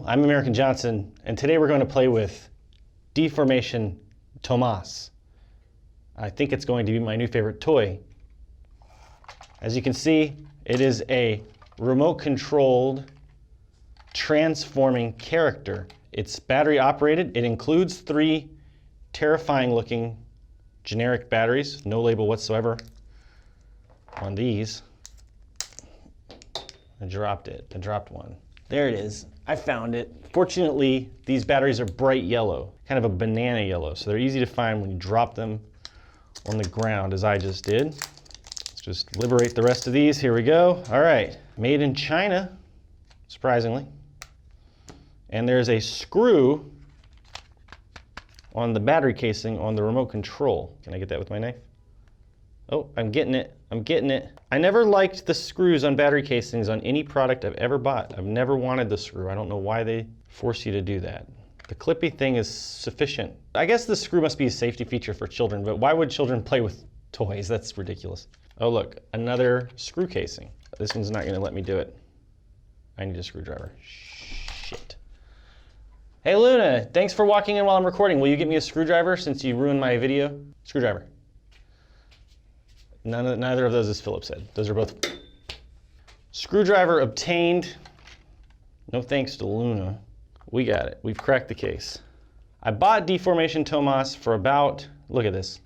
I'm American Johnson, and today we're going to play with Deformation Tomas. I think it's going to be my new favorite toy. As you can see, it is a remote-controlled transforming character. It's battery operated. It includes 3 terrifying-looking generic batteries, no label whatsoever on these. I dropped one. There it is. I found it. Fortunately, these batteries are bright yellow, kind of a banana yellow, so they're easy to find when you drop them on the ground, as I just did. Let's just liberate the rest of these. Here we go. All right, made in China, surprisingly. And there's a screw on the battery casing on the remote control. Can I get that with my knife? Oh, I'm getting it. I'm getting it. I never liked the screws on battery casings on any product I've ever bought. I've never wanted the screw. I don't know why they force you to do that. The clippy thing is sufficient. I guess the screw must be a safety feature for children, but why would children play with toys? That's ridiculous. Oh look, another screw casing. This one's not gonna let me do it. I need a screwdriver. Shit. Hey Luna, thanks for walking in while I'm recording. Will you get me a screwdriver since you ruined my video? Screwdriver. Neither of those is Phillips head. Those are both. Screwdriver obtained. No thanks to Luna. We got it. We've cracked the case. I bought Deformation Tomas for about, look at this.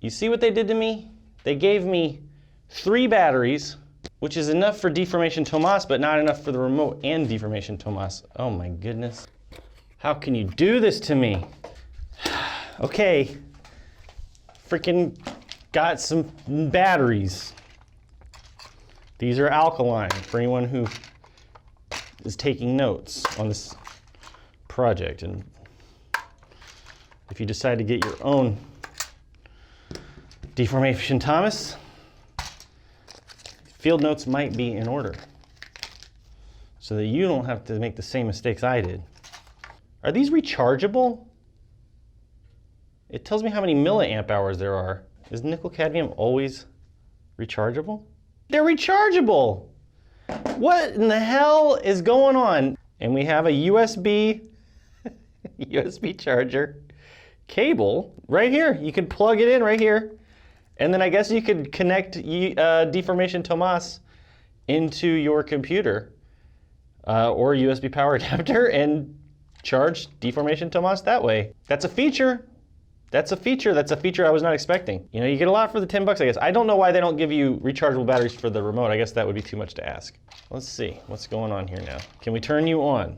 You see what they did to me? They gave me 3 batteries, which is enough for Deformation Tomas, but not enough for the remote and Deformation Tomas. Oh my goodness. How can you do this to me? Okay. Freaking got some batteries. These are alkaline for anyone who is taking notes on this project. And if you decide to get your own Deformation Tomas, field notes might be in order so that you don't have to make the same mistakes I did. Are these rechargeable? It tells me how many milliamp hours there are. Is nickel cadmium always rechargeable? They're rechargeable! What in the hell is going on? And we have a USB charger cable right here. You can plug it in right here. And then I guess you could connect Deformation Tomas into your computer or USB power adapter and charge Deformation Tomas that way. That's a feature. That's a feature I was not expecting. You know, you get a lot for the 10 bucks, I guess. I don't know why they don't give you rechargeable batteries for the remote. I guess that would be too much to ask. Let's see what's going on here now. Can we turn you on?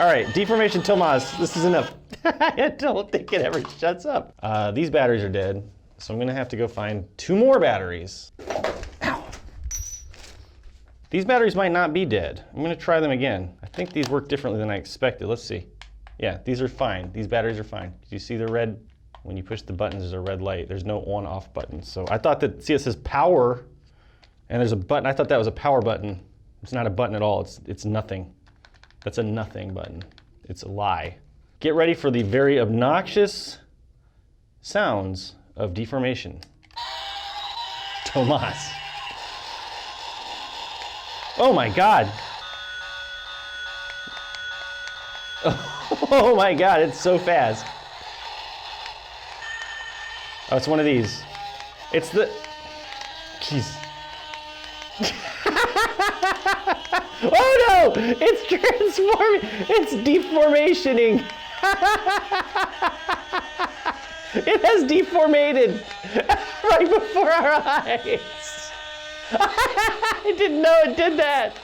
All right, Deformation Tomas, this is enough. I don't think it ever shuts up. These batteries are dead, so I'm gonna have to go find 2 more batteries. Ow. These batteries might not be dead. I'm gonna try them again. I think these work differently than I expected. Let's see. Yeah, these are fine. These batteries are fine. Do you see the red? When you push the buttons, there's a red light. There's no on-off button. So I thought that, see, it says power, and there's a button. I thought that was a power button. It's not a button at all. It's nothing. That's a nothing button. It's a lie. Get ready for the very obnoxious sounds of Deformation Tomas. Oh my God. Oh my God, it's so fast. Oh, it's one of these. It's the, jeez. Oh no! It's transforming! It's deformationing! It has deformated right before our eyes! I didn't know it did that!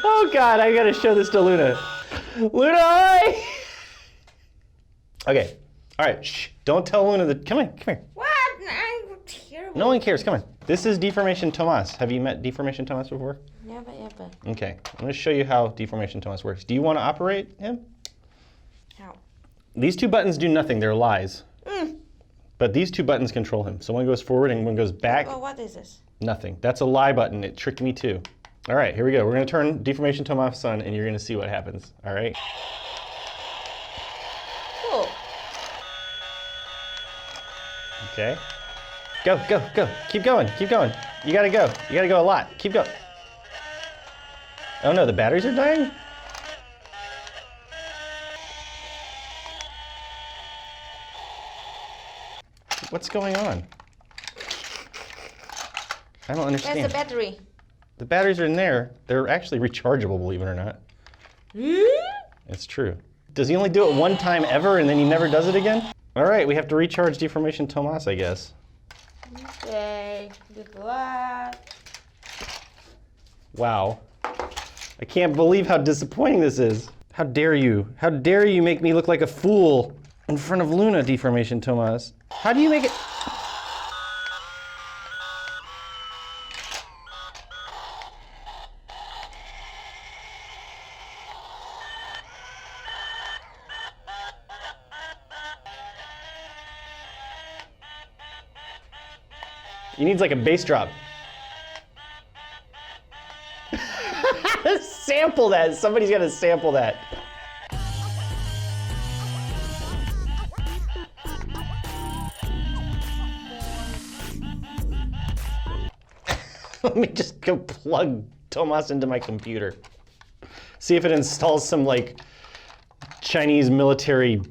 Oh God, I gotta show this to Luna. Luna, hi! Okay. All right, shh, don't tell Luna that, come here. What? I'm terrible. No one cares, come on. This is Deformation Tomas. Have you met Deformation Tomas before? Never ever. Okay, I'm gonna show you how Deformation Tomas works. Do you wanna operate him? How? These two buttons do nothing, they're lies. Mm. But these two buttons control him. So one goes forward and one goes back. Oh, what is this? Nothing. That's a lie button. It tricked me too. All right, here we go. We're gonna turn Deformation Tomas on and you're gonna see what happens, all right? Cool. Okay. Go, go, go. Keep going, keep going. You gotta go. You gotta go a lot. Keep going. Oh no, the batteries are dying? What's going on? I don't understand. There's the battery. The batteries are in there. They're actually rechargeable, believe it or not. Hmm? It's true. Does he only do it one time ever and then he never does it again? All right, we have to recharge Deformation Tomas, I guess. Okay, good luck. Wow. I can't believe how disappointing this is. How dare you? How dare you make me look like a fool in front of Luna, Deformation Tomas? How do you make it? He needs like a bass drop. Sample that. Somebody's got to sample that. Let me just go plug Tomas into my computer. See if it installs some like Chinese military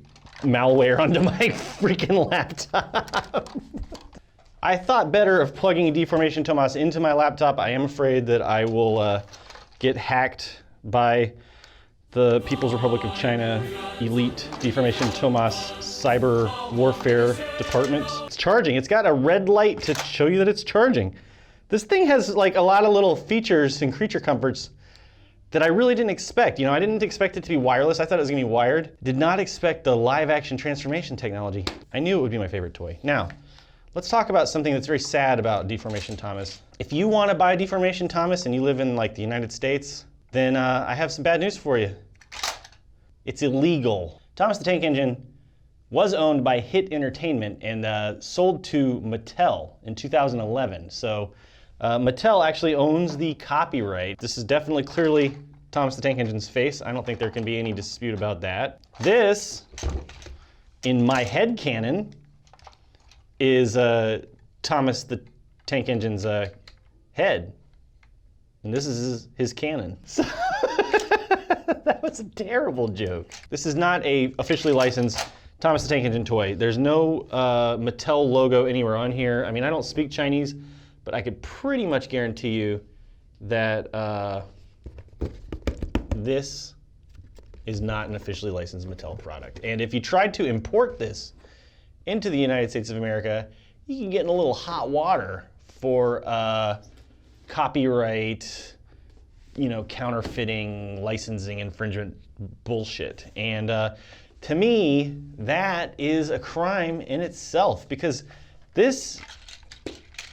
malware onto my freaking laptop. I thought better of plugging Deformation Tomas into my laptop. I am afraid that I will get hacked by the People's Republic of China elite Deformation Tomas cyber warfare department. It's charging. It's got a red light to show you that it's charging. This thing has like a lot of little features and creature comforts that I really didn't expect. You know, I didn't expect it to be wireless. I thought it was gonna be wired. Did not expect the live action transformation technology. I knew it would be my favorite toy. Now, let's talk about something that's very sad about Deformation Tomas. If you want to buy Deformation Tomas and you live in like the United States, then I have some bad news for you. It's illegal. Thomas the Tank Engine was owned by Hit Entertainment and sold to Mattel in 2011. So Mattel actually owns the copyright. This is definitely clearly Thomas the Tank Engine's face. I don't think there can be any dispute about that. This, in my head canon, is Thomas the Tank Engine's head. And this is his cannon. So that was a terrible joke. This is not a officially licensed Thomas the Tank Engine toy. There's no Mattel logo anywhere on here. I mean, I don't speak Chinese, but I could pretty much guarantee you that this is not an officially licensed Mattel product. And if you tried to import this into the United States of America, you can get in a little hot water for copyright, you know, counterfeiting, licensing, infringement bullshit. And to me, that is a crime in itself because this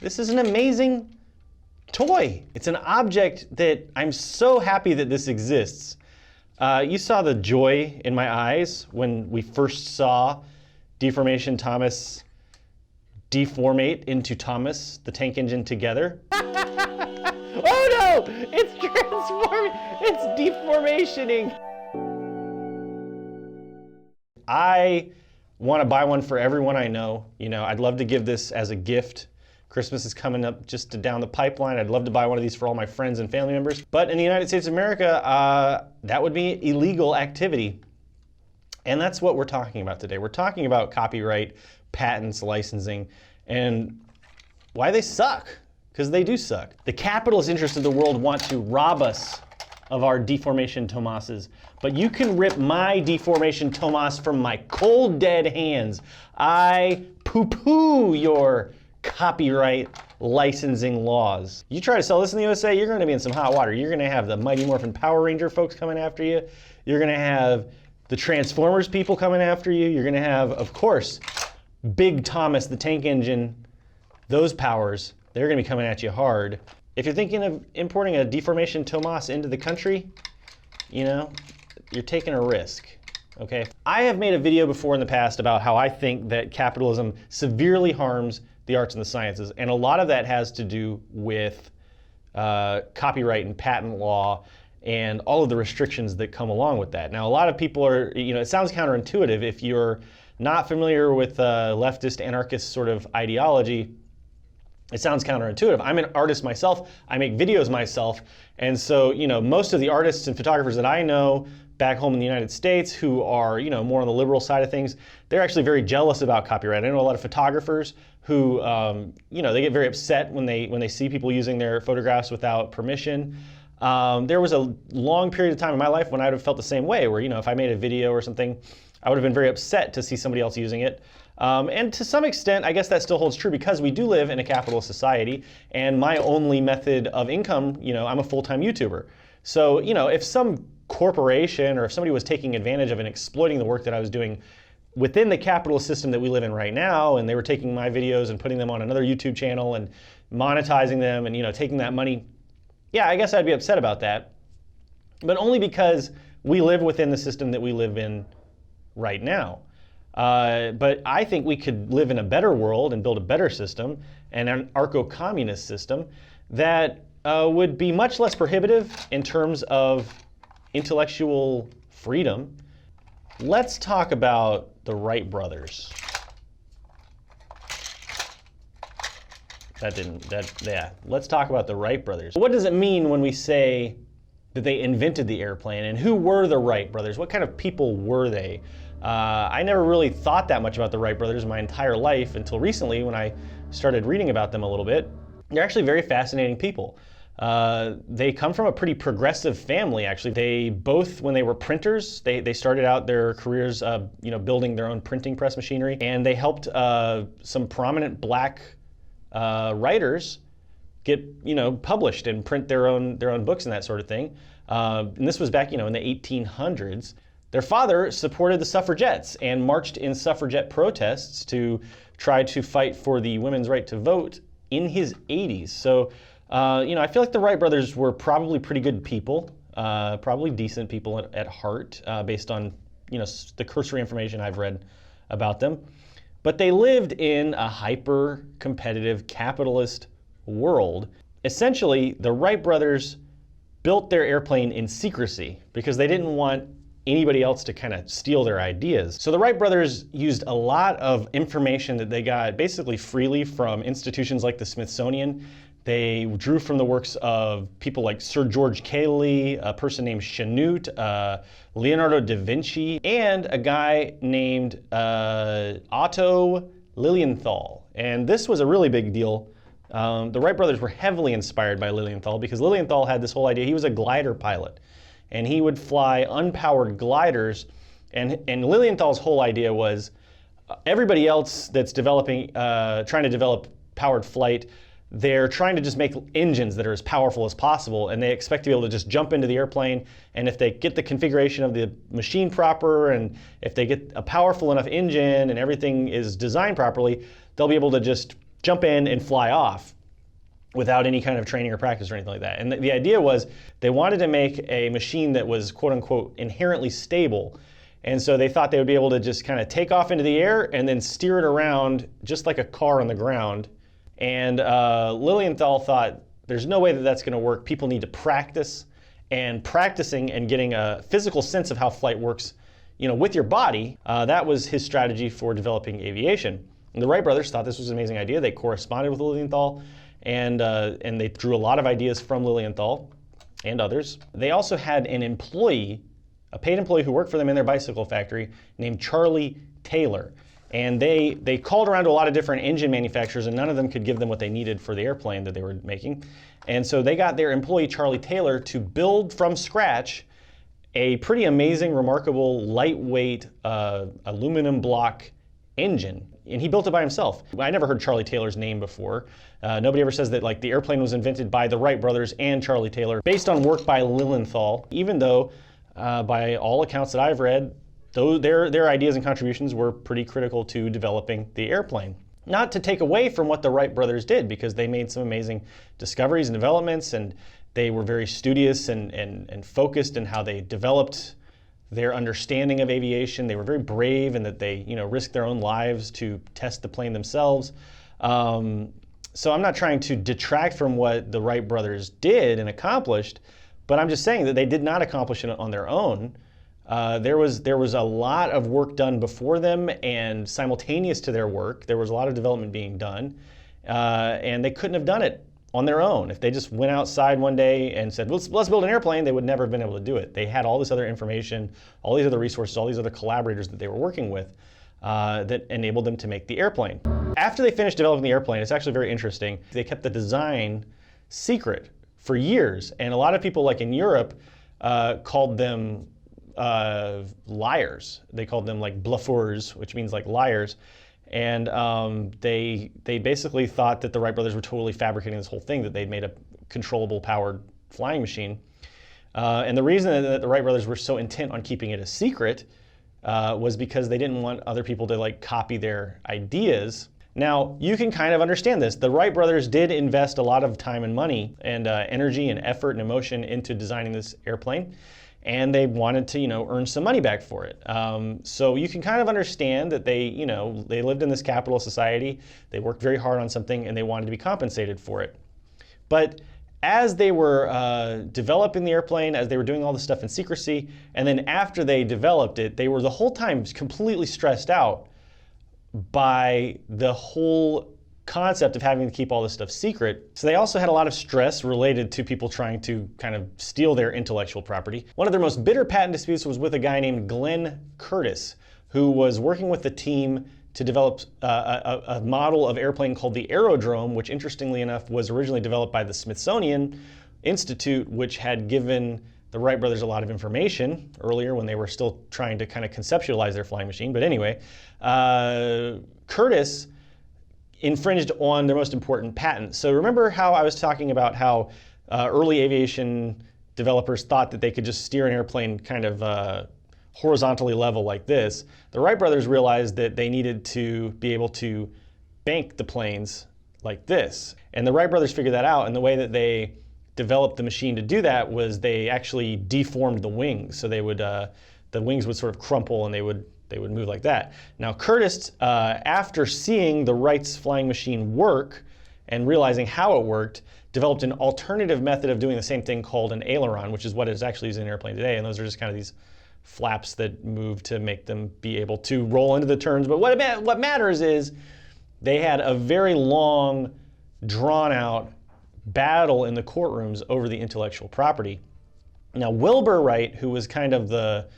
is an amazing toy. It's an object that I'm so happy that this exists. You saw the joy in my eyes when we first saw Deformation Tomas deformate into Thomas the Tank Engine together. Oh no! It's transforming! It's deformationing! I want to buy one for everyone I know. You know, I'd love to give this as a gift. Christmas is coming up just down the pipeline. I'd love to buy one of these for all my friends and family members. But in the United States of America, that would be illegal activity. And that's what we're talking about today. We're talking about copyright, patents, licensing, and why they suck, because they do suck. The capitalist interests of the world want to rob us of our Deformation Tomases, but you can rip my Deformation Tomas from my cold, dead hands. I poo-poo your copyright licensing laws. You try to sell this in the USA, you're going to be in some hot water. You're going to have the Mighty Morphin Power Ranger folks coming after you. You're going to have the Transformers people coming after you. You're going to have, of course, Big Thomas the Tank Engine. Those powers, they're going to be coming at you hard. If you're thinking of importing a Deformation Tomas into the country, you know, you're taking a risk. okay? I have made a video before in the past about how I think that capitalism severely harms the arts and the sciences, and a lot of that has to do with copyright and patent law and all of the restrictions that come along with that. Now, a lot of people are, it sounds counterintuitive if you're not familiar with leftist anarchist sort of ideology. It sounds counterintuitive. I'm an artist myself. I make videos myself. And so, most of the artists and photographers that I know back home in the United States who are, more on the liberal side of things, they're actually very jealous about copyright. I know a lot of photographers who, they get very upset when they see people using their photographs without permission. There was a long period of time in my life when I would have felt the same way, where, if I made a video or something, I would have been very upset to see somebody else using it. And to some extent, I guess that still holds true because we do live in a capitalist society, and my only method of income, I'm a full-time YouTuber. So, if some corporation or if somebody was taking advantage of and exploiting the work that I was doing within the capitalist system that we live in right now, and they were taking my videos and putting them on another YouTube channel and monetizing them and, taking that money, yeah, I guess I'd be upset about that. But only because we live within the system that we live in right now. But I think we could live in a better world and build a better system, an anarcho-communist system that would be much less prohibitive in terms of intellectual freedom. Let's talk about the Wright brothers. Let's talk about the Wright brothers. What does it mean when we say that they invented the airplane, and who were the Wright brothers? What kind of people were they? I never really thought that much about the Wright brothers my entire life until recently when I started reading about them a little bit. They're actually very fascinating people. They come from a pretty progressive family, actually. They both, when they were printers, they started out their careers, building their own printing press machinery, and they helped some prominent black writers get published and print their own books and that sort of thing. And this was back in the 1800s. Their father supported the suffragettes and marched in suffragette protests to try to fight for the women's right to vote in his 80s. So, I feel like the Wright brothers were probably pretty good people, probably decent people at heart, based on the cursory information I've read about them. But they lived in a hyper-competitive capitalist world. Essentially, the Wright brothers built their airplane in secrecy because they didn't want anybody else to kind of steal their ideas. So the Wright brothers used a lot of information that they got basically freely from institutions like the Smithsonian. They drew from the works of people like Sir George Cayley, a person named Chanute, Leonardo da Vinci, and a guy named Otto Lilienthal. And this was a really big deal. The Wright brothers were heavily inspired by Lilienthal because Lilienthal had this whole idea. He was a glider pilot, and he would fly unpowered gliders. And Lilienthal's whole idea was everybody else that's trying to develop powered flight, they're trying to just make engines that are as powerful as possible, and they expect to be able to just jump into the airplane, and if they get the configuration of the machine proper, and if they get a powerful enough engine and everything is designed properly, they'll be able to just jump in and fly off without any kind of training or practice or anything like that. And the idea was they wanted to make a machine that was quote unquote inherently stable. And so they thought they would be able to just kind of take off into the air and then steer it around just like a car on the ground. And Lilienthal thought there's no way that that's going to work. People need to practice, and practicing and getting a physical sense of how flight works, with your body. That was his strategy for developing aviation. And the Wright brothers thought this was an amazing idea. They corresponded with Lilienthal, and they drew a lot of ideas from Lilienthal and others. They also had an employee, a paid employee who worked for them in their bicycle factory named Charlie Taylor. And they called around to a lot of different engine manufacturers, and none of them could give them what they needed for the airplane that they were making. And so they got their employee, Charlie Taylor, to build from scratch a pretty amazing, remarkable, lightweight aluminum block engine. And he built it by himself. I never heard Charlie Taylor's name before. Nobody ever says that the airplane was invented by the Wright brothers and Charlie Taylor based on work by Lilienthal, even though by all accounts that I've read, their ideas and contributions were pretty critical to developing the airplane. Not to take away from what the Wright brothers did, because they made some amazing discoveries and developments, and they were very studious and focused in how they developed their understanding of aviation. They were very brave in that they, risked their own lives to test the plane themselves. So I'm not trying to detract from what the Wright brothers did and accomplished, but I'm just saying that they did not accomplish it on their own. There was a lot of work done before them, and simultaneous to their work, there was a lot of development being done, and they couldn't have done it on their own. If they just went outside one day and said, let's build an airplane, they would never have been able to do it. They had all this other information, all these other resources, all these other collaborators that they were working with that enabled them to make the airplane. After they finished developing the airplane, it's actually very interesting. They kept the design secret for years, and a lot of people, like in Europe, called them liars. They called them like bluffeurs, which means like liars. And they basically thought that the Wright brothers were totally fabricating this whole thing, that they'd made a controllable powered flying machine. And the reason that the Wright brothers were so intent on keeping it a secret was because they didn't want other people to like copy their ideas. Now, you can kind of understand this. The Wright brothers did invest a lot of time and money and energy and effort and emotion into designing this airplane, and they wanted to, earn some money back for it. So you can kind of understand that they lived in this capitalist society, they worked very hard on something, and they wanted to be compensated for it. But as they were developing the airplane, as they were doing all this stuff in secrecy, and then after they developed it, they were the whole time completely stressed out by the whole concept of having to keep all this stuff secret. So they also had a lot of stress related to people trying to kind of steal their intellectual property. One of their most bitter patent disputes was with a guy named Glenn Curtiss, who was working with the team to develop a model of airplane called the Aerodrome, which interestingly enough was originally developed by the Smithsonian Institute, which had given the Wright brothers a lot of information earlier when they were still trying to kind of conceptualize their flying machine. But anyway, Curtiss infringed on their most important patent. So remember how I was talking about how early aviation developers thought that they could just steer an airplane kind of horizontally level like this? The Wright brothers realized that they needed to be able to bank the planes like this. And the Wright brothers figured that out, and the way that they developed the machine to do that was they actually deformed the wings. So they would, the wings would sort of crumple and they would move like that. Now Curtiss, after seeing the Wright's flying machine work and realizing how it worked, developed an alternative method of doing the same thing called an aileron, which is what is actually used in an airplane today. And those are just kind of these flaps that move to make them be able to roll into the turns. But what matters is they had a very long, drawn-out battle in the courtrooms over the intellectual property. Now Wilbur Wright, who was kind of the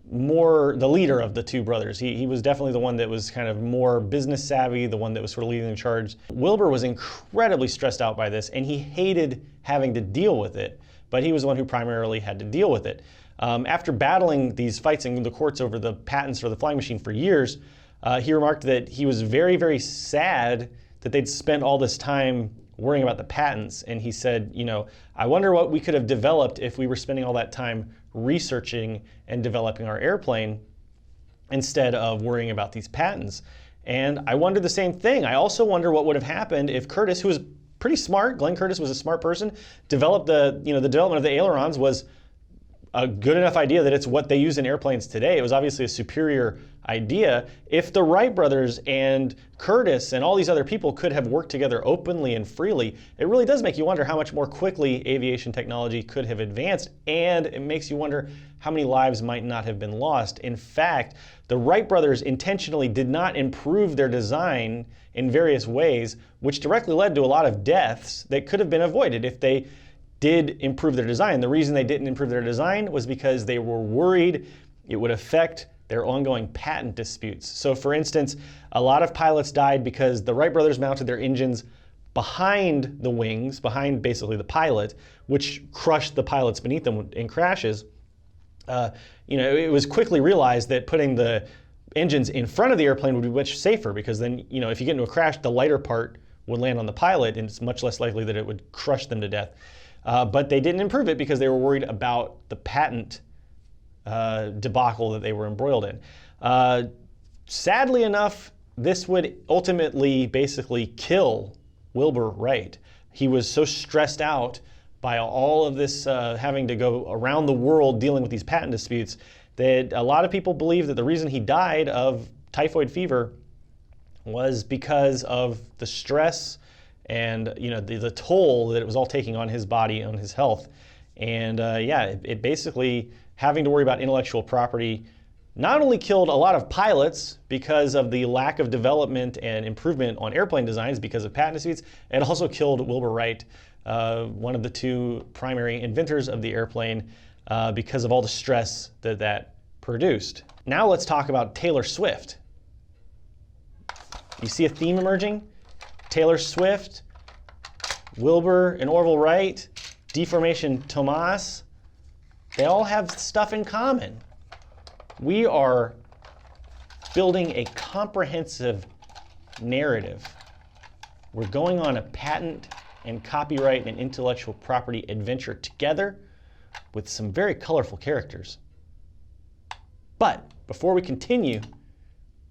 leader of the two brothers, he was definitely the one that was kind of more business savvy, the one that was sort of leading the charge. Wilbur was incredibly stressed out by this, and he hated having to deal with it, but he was the one who primarily had to deal with it. After battling these fights in the courts over the patents for the flying machine for years, he remarked that he was very, very sad that they'd spent all this time worrying about the patents, and he said, I wonder what we could have developed if we were spending all that time researching and developing our airplane instead of worrying about these patents. And I wonder the same thing. I also wonder what would have happened if Curtiss, who was pretty smart, Glenn Curtiss was a smart person, developed the development of the ailerons was a good enough idea that it's what they use in airplanes today. It was obviously a superior idea. If the Wright brothers and Curtiss and all these other people could have worked together openly and freely, it really does make you wonder how much more quickly aviation technology could have advanced, and it makes you wonder how many lives might not have been lost. In fact, the Wright brothers intentionally did not improve their design in various ways, which directly led to a lot of deaths that could have been avoided if they did improve their design. The reason they didn't improve their design was because they were worried it would affect their ongoing patent disputes. So for instance, a lot of pilots died because the Wright brothers mounted their engines behind the wings, behind basically the pilot, which crushed the pilots beneath them in crashes. It was quickly realized that putting the engines in front of the airplane would be much safer, because then, if you get into a crash, the lighter part would land on the pilot, and it's much less likely that it would crush them to death. But they didn't improve it because they were worried about the patent debacle that they were embroiled in. Sadly enough, this would ultimately basically kill Wilbur Wright. He was so stressed out by all of this having to go around the world dealing with these patent disputes that a lot of people believe that the reason he died of typhoid fever was because of the stress and the toll that it was all taking on his body, on his health. And it basically, having to worry about intellectual property, not only killed a lot of pilots because of the lack of development and improvement on airplane designs because of patent disputes, it also killed Wilbur Wright, one of the two primary inventors of the airplane, because of all the stress that produced. Now let's talk about Taylor Swift. You see a theme emerging? Taylor Swift, Wilbur and Orville Wright, Deformation Tomas, they all have stuff in common. We are building a comprehensive narrative. We're going on a patent and copyright and intellectual property adventure together with some very colorful characters. But before we continue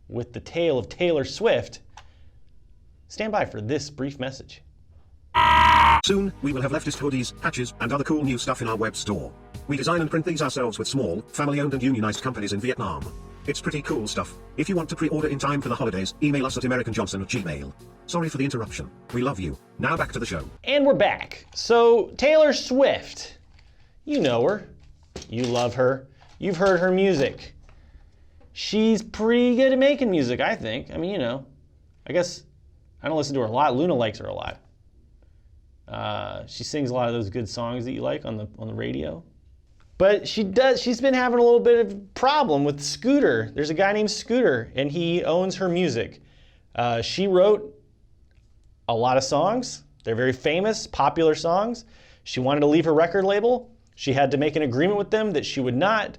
with the tale of Taylor Swift, stand by for this brief message. Soon, we will have leftist hoodies, patches, and other cool new stuff in our web store. We design and print these ourselves with small, family-owned and unionized companies in Vietnam. It's pretty cool stuff. If you want to pre-order in time for the holidays, email us at AmericanJohnson@gmail. Sorry for the interruption. We love you. Now back to the show. And we're back. So Taylor Swift, you know her. You love her. You've heard her music. She's pretty good at making music, I think. I mean, I guess I don't listen to her a lot. Luna likes her a lot. She sings a lot of those good songs that you like on the radio. But she's been having a little bit of a problem with Scooter. There's a guy named Scooter, and he owns her music. She wrote a lot of songs. They're very famous, popular songs. She wanted to leave her record label. She had to make an agreement with them that she would not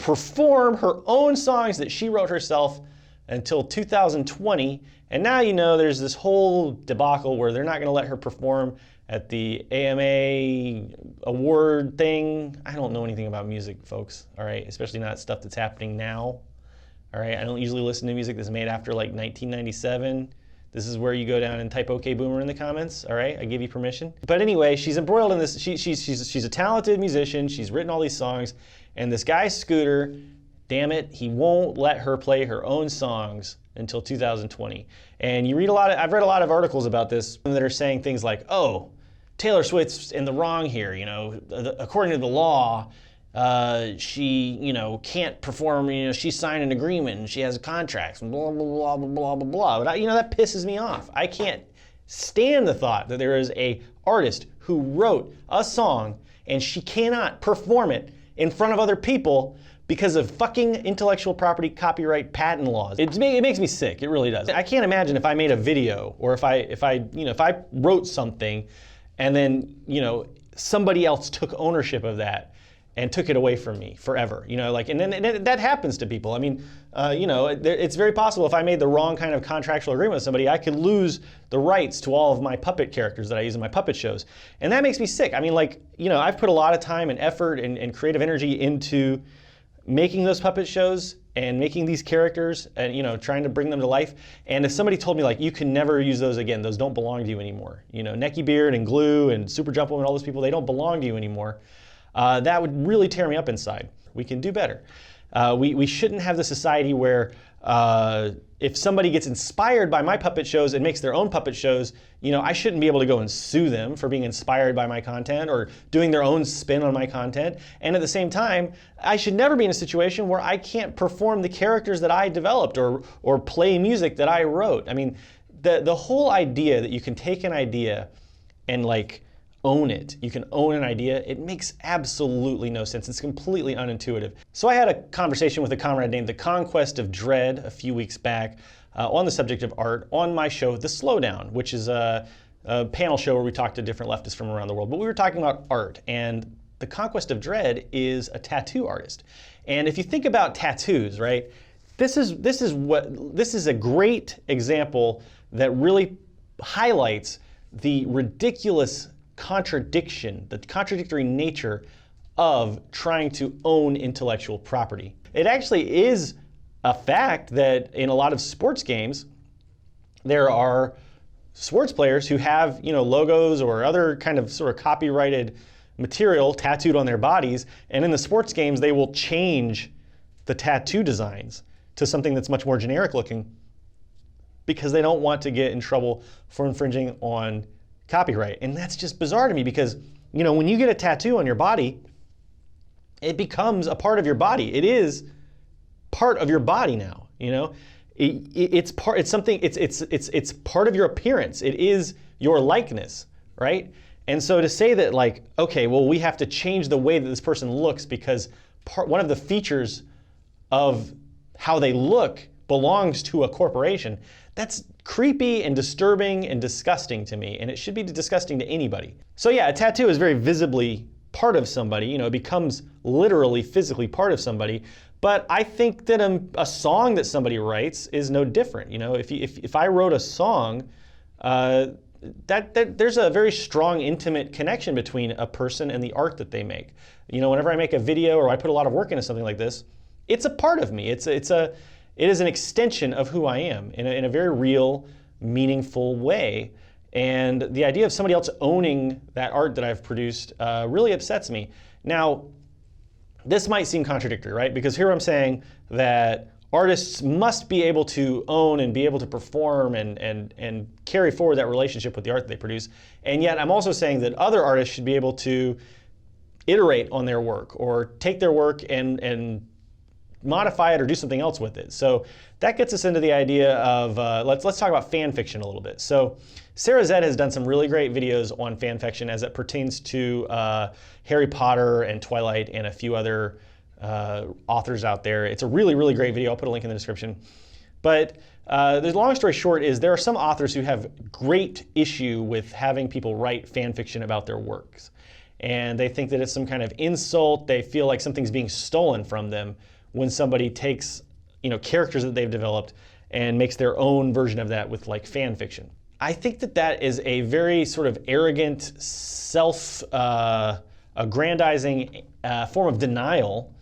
perform her own songs that she wrote herself until 2020. And now, there's this whole debacle where they're not going to let her perform at the AMA award thing. I don't know anything about music, folks, all right? Especially not stuff that's happening now, all right? I don't usually listen to music that's made after like 1997. This is where you go down and type OK Boomer in the comments, all right? I give you permission. But anyway, she's embroiled in this. She's a talented musician. She's written all these songs. And this guy, Scooter, damn it, he won't let her play her own songs until 2020. And you read I've read a lot of articles about this that are saying things like, oh, Taylor Swift's in the wrong here, according to the law, she, can't perform, she signed an agreement and she has contracts and blah, blah, blah, blah, blah, blah. But that pisses me off. I can't stand the thought that there is a artist who wrote a song and she cannot perform it in front of other people because of fucking intellectual property, copyright, patent laws. It makes me sick. It really does. I can't imagine if I made a video or if I wrote something and then, somebody else took ownership of that and took it away from me forever, and then that happens to people. I mean, it's very possible if I made the wrong kind of contractual agreement with somebody, I could lose the rights to all of my puppet characters that I use in my puppet shows. And that makes me sick. I mean, I've put a lot of time and effort and creative energy into making those puppet shows and making these characters and trying to bring them to life. And if somebody told me you can never use those again, those don't belong to you anymore. Necky Beard and Glue and Super Jump Woman, all those people, they don't belong to you anymore. That would really tear me up inside. We can do better. We shouldn't have the society where if somebody gets inspired by my puppet shows and makes their own puppet shows, I shouldn't be able to go and sue them for being inspired by my content or doing their own spin on my content. And at the same time, I should never be in a situation where I can't perform the characters that I developed or play music that I wrote. I mean, the whole idea that you can take an idea and own it. You can own an idea. It makes absolutely no sense. It's completely unintuitive. So I had a conversation with a comrade named the Conquest of Dread a few weeks back on the subject of art on my show, The Slowdown, which is a panel show where we talk to different leftists from around the world. But we were talking about art, and the Conquest of Dread is a tattoo artist. And if you think about tattoos, right, this is a great example that really highlights the ridiculous contradiction, the contradictory nature of trying to own intellectual property. It actually is a fact that in a lot of sports games, there are sports players who have, logos or other kind of sort of copyrighted material tattooed on their bodies, and in the sports games they will change the tattoo designs to something that's much more generic looking because they don't want to get in trouble for infringing on copyright. And that's just bizarre to me because, you know, when you get a tattoo on your body, it becomes a part of your body. It is part of your body now, you know? It's part of your appearance. It is your likeness, right? And so to say that, like, okay, well, we have to change the way that this person looks because one of the features of how they look belongs to a corporation, that's creepy and disturbing and disgusting to me, and it should be disgusting to anybody. So yeah, a tattoo is very visibly part of somebody, you know, it becomes literally, physically part of somebody, but I think that a song that somebody writes is no different. You know, if I wrote a song, there's a very strong, intimate connection between a person and the art that they make. You know, whenever I make a video or I put a lot of work into something like this, it's a part of me. It is an extension of who I am in a very real, meaningful way. And the idea of somebody else owning that art that I've produced really upsets me. Now, this might seem contradictory, right? Because here I'm saying that artists must be able to own and be able to perform and carry forward that relationship with the art that they produce. And yet I'm also saying that other artists should be able to iterate on their work or take their work and modify it or do something else with it. So that gets us into the idea of, let's talk about fan fiction a little bit. So Sarah Zed has done some really great videos on fan fiction as it pertains to Harry Potter and Twilight and a few other authors out there. It's a really, really great video. I'll put a link in the description. But the long story short is there are some authors who have great issue with having people write fan fiction about their works. And they think that it's some kind of insult. They feel like something's being stolen from them when somebody takes, you know, characters that they've developed and makes their own version of that with like fan fiction. I think that that is a very sort of arrogant, self-aggrandizing form of denial,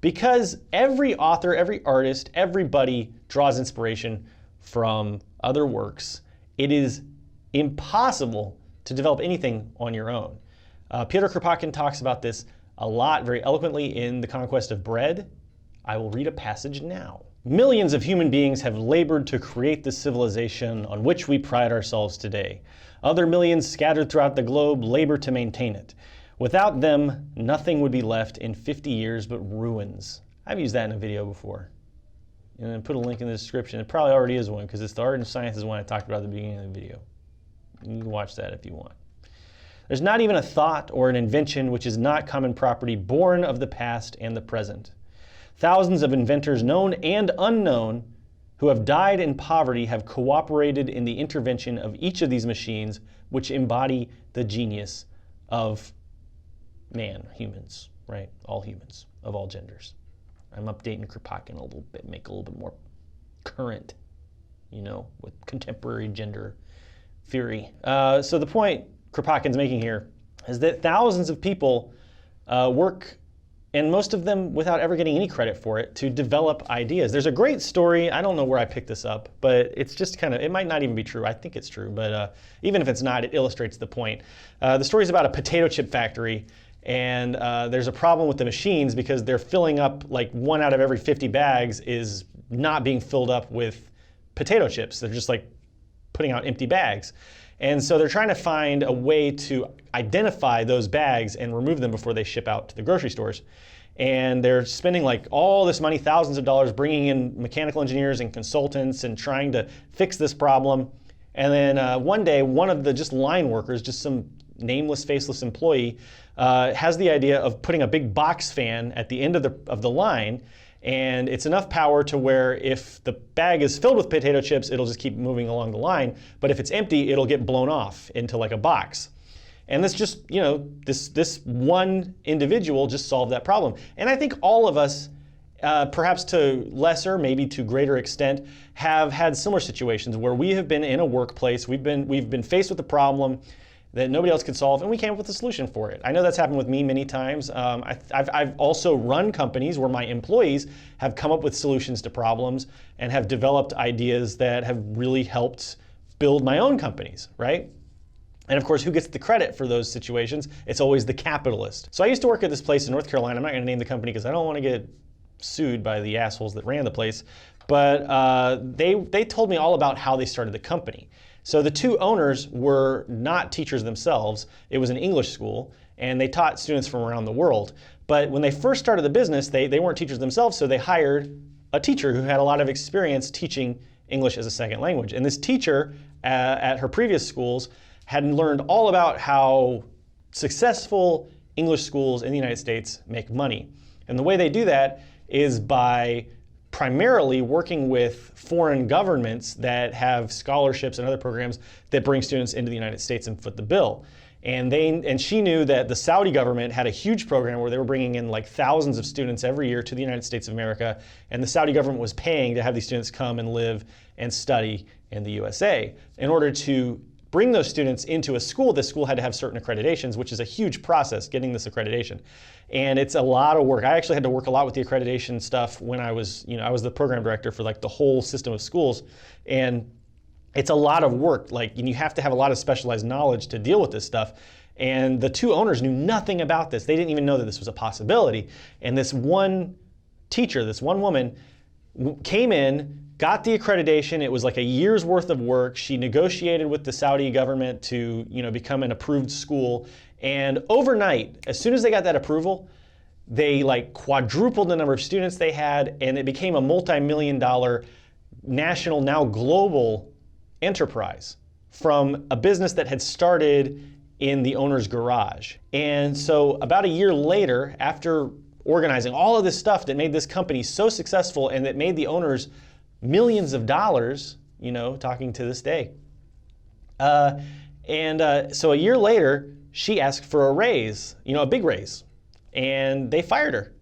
because every author, every artist, everybody draws inspiration from other works. It is impossible to develop anything on your own. Pyotr Kropotkin talks about this a lot, very eloquently in The Conquest of Dread. I will read a passage now. Millions of human beings have labored to create the civilization on which we pride ourselves today. Other millions scattered throughout the globe labor to maintain it. Without them, nothing would be left in 50 years but ruins. I've used that in a video before. And then put a link in the description. It probably already is one because it's the Art and Sciences one I talked about at the beginning of the video. You can watch that if you want. There's not even a thought or an invention which is not common property born of the past and the present. Thousands of inventors, known and unknown, who have died in poverty have cooperated in the intervention of each of these machines which embody the genius of man, humans, right? All humans of all genders. I'm updating Kropotkin a little bit, make it a little bit more current, you know, with contemporary gender theory. So the point Kropotkin's making here is that thousands of people work, and most of them without ever getting any credit for it, to develop ideas. There's a great story, I don't know where I picked this up, but it's just kind of, it might not even be true. I think it's true, but even if it's not, it illustrates the point. The story is about a potato chip factory, and there's a problem with the machines because they're filling up, like 1 out of every 50 bags is not being filled up with potato chips. They're just like putting out empty bags. And so they're trying to find a way to identify those bags and remove them before they ship out to the grocery stores. And they're spending like all this money, thousands of dollars, bringing in mechanical engineers and consultants and trying to fix this problem. And then one day, one of the just line workers, just some nameless, faceless employee, has the idea of putting a big box fan at the end of the line. And it's enough power to where if the bag is filled with potato chips, it'll just keep moving along the line. But if it's empty, it'll get blown off into like a box. And this just, you know, this one individual just solved that problem. And I think all of us, perhaps to lesser, maybe to greater extent, have had similar situations where we have been in a workplace, we've been faced with a problem that nobody else could solve, and we came up with a solution for it. I know that's happened with me many times. I've also run companies where my employees have come up with solutions to problems and have developed ideas that have really helped build my own companies, right? And of course, who gets the credit for those situations? It's always the capitalist. So I used to work at this place in North Carolina. I'm not gonna name the company because I don't wanna get sued by the assholes that ran the place. But they told me all about how they started the company. So the two owners were not teachers themselves. It was an English school, and they taught students from around the world. But when they first started the business, they weren't teachers themselves, so they hired a teacher who had a lot of experience teaching English as a second language. And this teacher at her previous schools had learned all about how successful English schools in the United States make money. And the way they do that is by primarily working with foreign governments that have scholarships and other programs that bring students into the United States and foot the bill. And she knew that the Saudi government had a huge program where they were bringing in like thousands of students every year to the United States of America, and the Saudi government was paying to have these students come and live and study in the USA. In order to bring those students into a school, the school had to have certain accreditations, which is a huge process, getting this accreditation. And it's a lot of work. I actually had to work a lot with the accreditation stuff when I was the program director for like the whole system of schools. And it's a lot of work, and you have to have a lot of specialized knowledge to deal with this stuff. And the two owners knew nothing about this. They didn't even know that this was a possibility. And this one teacher, this one woman, came in, got the accreditation. It was like a year's worth of work. She negotiated with the Saudi government to, become an approved school. And overnight, as soon as they got that approval, they quadrupled the number of students they had, and it became a multi-million-dollar national, now global enterprise from a business that had started in the owner's garage. And so about a year later, after organizing all of this stuff that made this company so successful and that made the owners millions of dollars, talking to this day. So a year later, she asked for a raise, a big raise, and they fired her.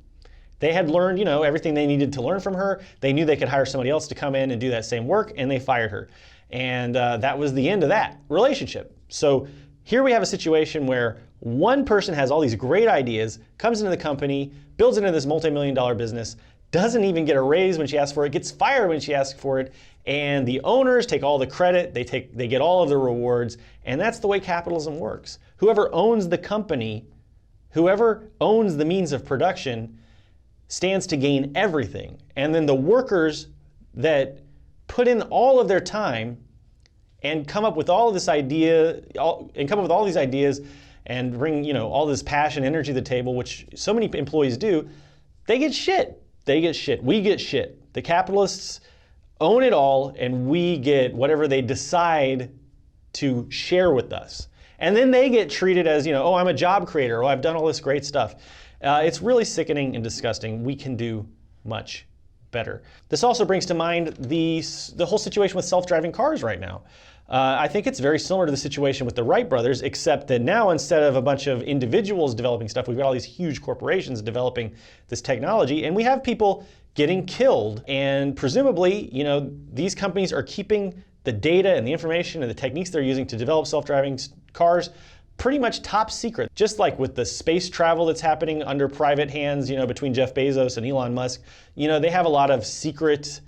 They had learned, everything they needed to learn from her. They knew they could hire somebody else to come in and do that same work, and they fired her. And that was the end of that relationship. So here we have a situation where one person has all these great ideas, comes into the company, builds into this multi-million-dollar business, doesn't even get a raise when she asks for it, gets fired when she asks for it, and the owners take all the credit, they get all of the rewards, and that's the way capitalism works. Whoever owns the company, whoever owns the means of production, stands to gain everything. And then the workers that put in all of their time and come up with all of this idea, these ideas, and bring all this passion, energy to the table, which so many employees do, they get shit. They get shit. We get shit. The capitalists own it all, and we get whatever they decide to share with us. And then they get treated as, oh, I'm a job creator, oh, I've done all this great stuff. It's really sickening and disgusting. We can do much better. This also brings to mind the whole situation with self-driving cars right now. I think it's very similar to the situation with the Wright brothers, except that now instead of a bunch of individuals developing stuff, we've got all these huge corporations developing this technology, and we have people getting killed. And presumably, these companies are keeping the data and the information and the techniques they're using to develop self-driving cars pretty much top secret. Just like with the space travel that's happening under private hands, between Jeff Bezos and Elon Musk, they have a lot of secret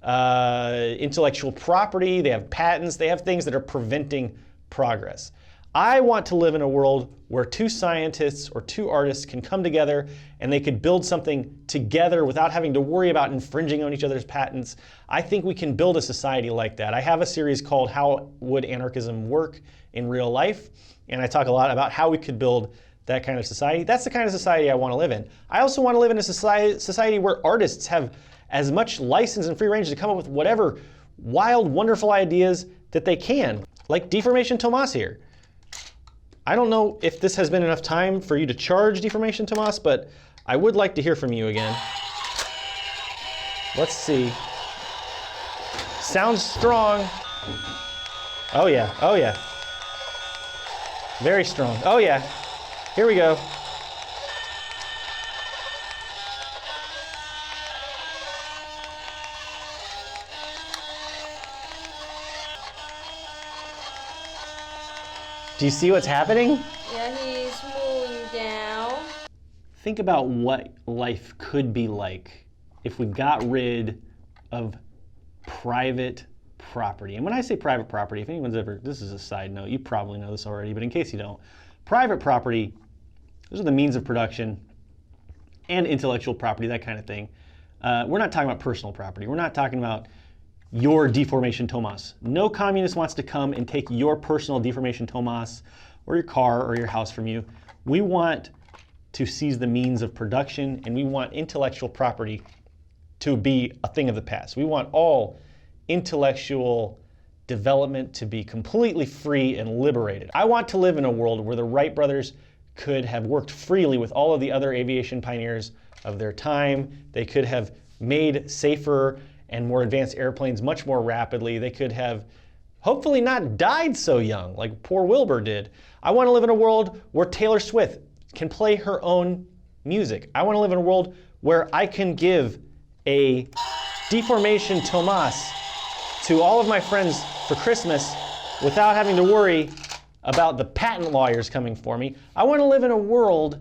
intellectual property, they have patents, they have things that are preventing progress. I want to live in a world where two scientists or two artists can come together and they could build something together without having to worry about infringing on each other's patents. I think we can build a society like that. I have a series called How Would Anarchism Work in Real Life? And I talk a lot about how we could build that kind of society. That's the kind of society I want to live in. I also want to live in a society where artists have as much license and free range to come up with whatever wild, wonderful ideas that they can. Like Deformation Tomas here. I don't know if this has been enough time for you to charge Deformation Tomas, but I would like to hear from you again. Let's see. Sounds strong. Oh yeah, oh yeah. Very strong. Oh yeah. Here we go. Do you see what's happening? Yeah, he's moving down. Think about what life could be like if we got rid of private property. And when I say private property, if anyone's ever, this is a side note, you probably know this already, but in case you don't, private property, those are the means of production and intellectual property, that kind of thing. We're not talking about personal property. We're not talking about your deformation Tomas. No communist wants to come and take your personal deformation Tomas or your car or your house from you. We want to seize the means of production, and we want intellectual property to be a thing of the past. We want all intellectual development to be completely free and liberated. I want to live in a world where the Wright brothers could have worked freely with all of the other aviation pioneers of their time. They could have made safer and more advanced airplanes much more rapidly. They could have hopefully not died so young like poor Wilbur did. I want to live in a world where Taylor Swift can play her own music. I want to live in a world where I can give a deformation Tomas to all of my friends for Christmas without having to worry about the patent lawyers coming for me. I want to live in a world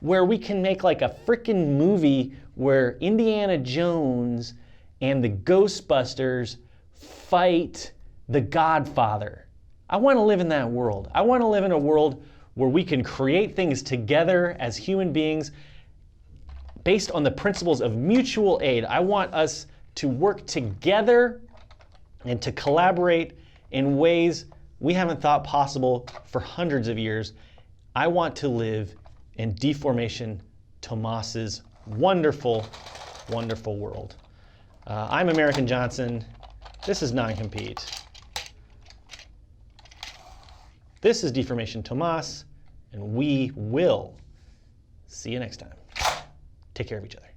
where we can make like a freaking movie where Indiana Jones and the Ghostbusters fight the Godfather. I want to live in that world. I want to live in a world where we can create things together as human beings based on the principles of mutual aid. I want us to work together and to collaborate in ways we haven't thought possible for hundreds of years. I want to live in Deformation Tomas's wonderful, wonderful world. I'm American Johnson. This is NonCompete. This is Deformation Tomas, and we will see you next time. Take care of each other.